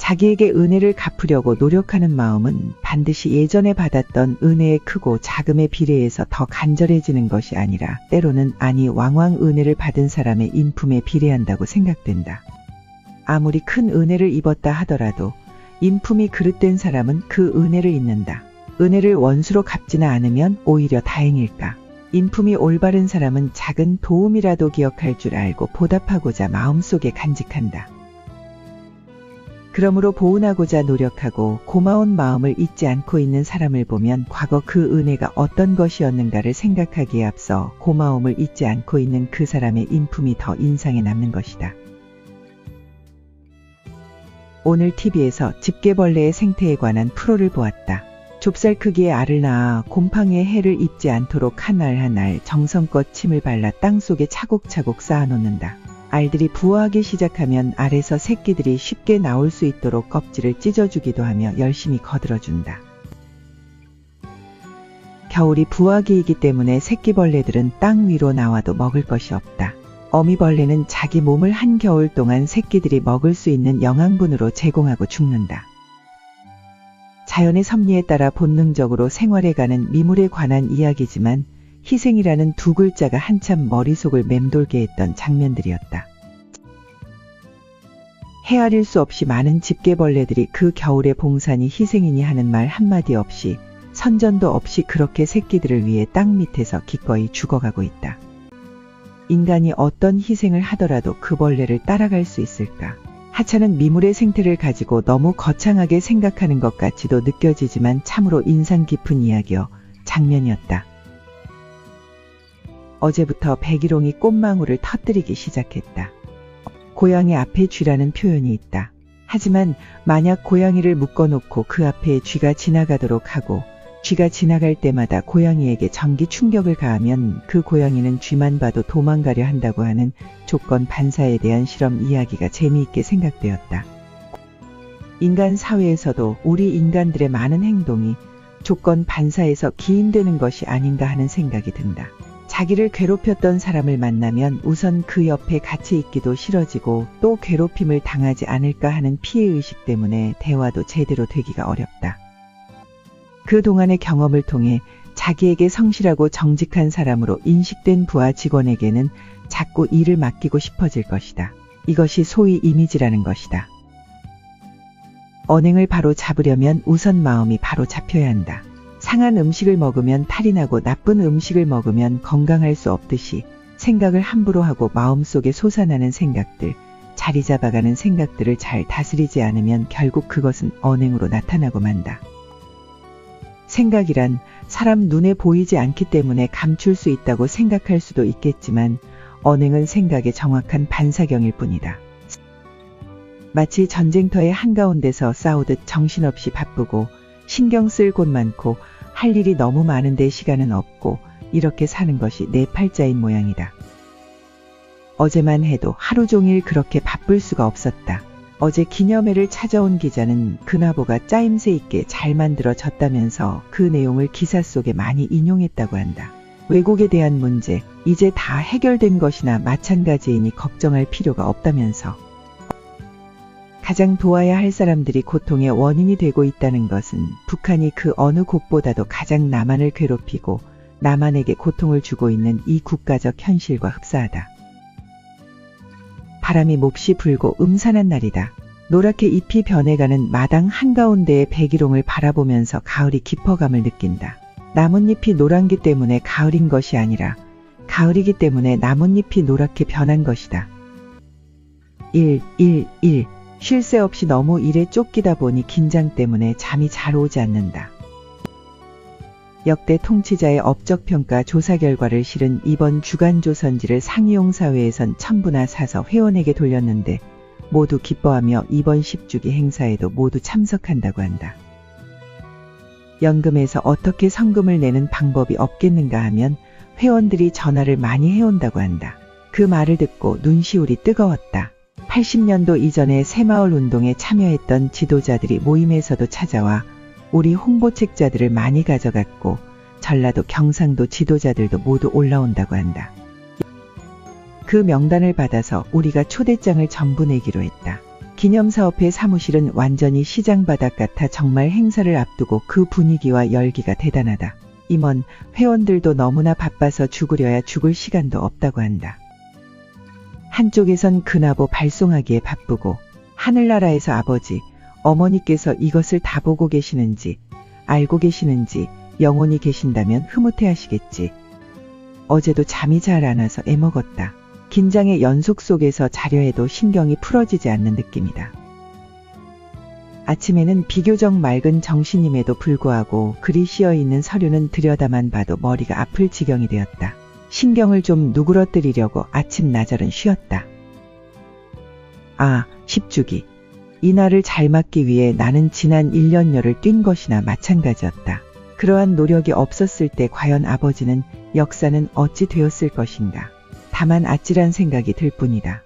자기에게 은혜를 갚으려고 노력하는 마음은 반드시 예전에 받았던 은혜의 크고 작음에 비례해서 더 간절해지는 것이 아니라 때로는 왕왕 은혜를 받은 사람의 인품에 비례한다고 생각된다. 아무리 큰 은혜를 입었다 하더라도 인품이 그릇된 사람은 그 은혜를 잊는다. 은혜를 원수로 갚지는 않으면 오히려 다행일까. 인품이 올바른 사람은 작은 도움이라도 기억할 줄 알고 보답하고자 마음속에 간직한다. 그러므로 보은하고자 노력하고 고마운 마음을 잊지 않고 있는 사람을 보면 과거 그 은혜가 어떤 것이었는가를 생각하기에 앞서 고마움을 잊지 않고 있는 그 사람의 인품이 더 인상에 남는 것이다. 오늘 TV에서 집게벌레의 생태에 관한 프로를 보았다. 좁쌀 크기의 알을 낳아 곰팡이의 해를 입지 않도록 한 알 한 알 정성껏 침을 발라 땅속에 차곡차곡 쌓아놓는다. 알들이 부화하기 시작하면 알에서 새끼들이 쉽게 나올 수 있도록 껍질을 찢어주기도 하며 열심히 거들어준다. 겨울이 부화기이기 때문에 새끼벌레들은 땅 위로 나와도 먹을 것이 없다. 어미벌레는 자기 몸을 한겨울 동안 새끼들이 먹을 수 있는 영양분으로 제공하고 죽는다. 자연의 섭리에 따라 본능적으로 생활해가는 미물에 관한 이야기지만 희생이라는 두 글자가 한참 머릿속을 맴돌게 했던 장면들이었다. 헤아릴 수 없이 많은 집게벌레들이 그 겨울의 봉산이 희생이니 하는 말 한마디 없이 선전도 없이 그렇게 새끼들을 위해 땅 밑에서 기꺼이 죽어가고 있다. 인간이 어떤 희생을 하더라도 그 벌레를 따라갈 수 있을까? 하찮은 미물의 생태를 가지고 너무 거창하게 생각하는 것 같이도 느껴지지만 참으로 인상 깊은 이야기여 장면이었다. 어제부터 백일홍이 꽃망울을 터뜨리기 시작했다. 고양이 앞에 쥐라는 표현이 있다. 하지만 만약 고양이를 묶어놓고 그 앞에 쥐가 지나가도록 하고 쥐가 지나갈 때마다 고양이에게 전기 충격을 가하면 그 고양이는 쥐만 봐도 도망가려 한다고 하는 조건 반사에 대한 실험 이야기가 재미있게 생각되었다. 인간 사회에서도 우리 인간들의 많은 행동이 조건 반사에서 기인되는 것이 아닌가 하는 생각이 든다. 자기를 괴롭혔던 사람을 만나면 우선 그 옆에 같이 있기도 싫어지고 또 괴롭힘을 당하지 않을까 하는 피해의식 때문에 대화도 제대로 되기가 어렵다. 그동안의 경험을 통해 자기에게 성실하고 정직한 사람으로 인식된 부하 직원에게는 자꾸 일을 맡기고 싶어질 것이다. 이것이 소위 이미지라는 것이다. 언행을 바로 잡으려면 우선 마음이 바로 잡혀야 한다. 상한 음식을 먹으면 탈이 나고 나쁜 음식을 먹으면 건강할 수 없듯이 생각을 함부로 하고 마음속에 솟아나는 생각들, 자리 잡아가는 생각들을 잘 다스리지 않으면 결국 그것은 언행으로 나타나고 만다. 생각이란 사람 눈에 보이지 않기 때문에 감출 수 있다고 생각할 수도 있겠지만 언행은 생각의 정확한 반사경일 뿐이다. 마치 전쟁터의 한가운데서 싸우듯 정신없이 바쁘고 신경 쓸 곳 많고 할 일이 너무 많은데 시간은 없고 이렇게 사는 것이 내 팔자인 모양이다. 어제만 해도 하루 종일 그렇게 바쁠 수가 없었다. 어제 기념회를 찾아온 기자는 그나보가 짜임새 있게 잘 만들어졌다면서 그 내용을 기사 속에 많이 인용했다고 한다. 왜곡에 대한 문제, 이제 다 해결된 것이나 마찬가지이니 걱정할 필요가 없다면서. 가장 도와야 할 사람들이 고통의 원인이 되고 있다는 것은 북한이 그 어느 곳보다도 가장 남한을 괴롭히고 남한에게 고통을 주고 있는 이 국가적 현실과 흡사하다. 바람이 몹시 불고 음산한 날이다. 노랗게 잎이 변해가는 마당 한가운데의 백일홍을 바라보면서 가을이 깊어감을 느낀다. 나뭇잎이 노란기 때문에 가을인 것이 아니라 가을이기 때문에 나뭇잎이 노랗게 변한 것이다. 일. 쉴 새 없이 너무 일에 쫓기다 보니 긴장 때문에 잠이 잘 오지 않는다. 역대 통치자의 업적평가 조사 결과를 실은 이번 주간조선지를 상이용사회에선 첨부나 사서 회원에게 돌렸는데 모두 기뻐하며 이번 10주기 행사에도 모두 참석한다고 한다. 연금에서 어떻게 성금을 내는 방법이 없겠는가 하면 회원들이 전화를 많이 해온다고 한다. 그 말을 듣고 눈시울이 뜨거웠다. 80년도 이전에 새마을 운동에 참여했던 지도자들이 모임에서도 찾아와 우리 홍보책자들을 많이 가져갔고 전라도 경상도 지도자들도 모두 올라온다고 한다. 그 명단을 받아서 우리가 초대장을 전부 내기로 했다. 기념사업회 사무실은 완전히 시장 바닥 같아 정말 행사를 앞두고 그 분위기와 열기가 대단하다. 임원, 회원들도 너무나 바빠서 죽으려야 죽을 시간도 없다고 한다. 한쪽에선 근하보 발송하기에 바쁘고 하늘나라에서 아버지, 어머니께서 이것을 다 보고 계시는지 알고 계시는지 영혼이 계신다면 흐뭇해하시겠지. 어제도 잠이 잘 안 와서 애먹었다. 긴장의 연속 속에서 자려 해도 신경이 풀어지지 않는 느낌이다. 아침에는 비교적 맑은 정신임에도 불구하고 글이 씌어있는 서류는 들여다만 봐도 머리가 아플 지경이 되었다. 신경을 좀 누그러뜨리려고 아침 나절은 쉬었다. 10주기. 이 날을 잘 맞기 위해 나는 지난 1년여를 뛴 것이나 마찬가지였다. 그러한 노력이 없었을 때 과연 아버지는 역사는 어찌 되었을 것인가. 다만 아찔한 생각이 들 뿐이다.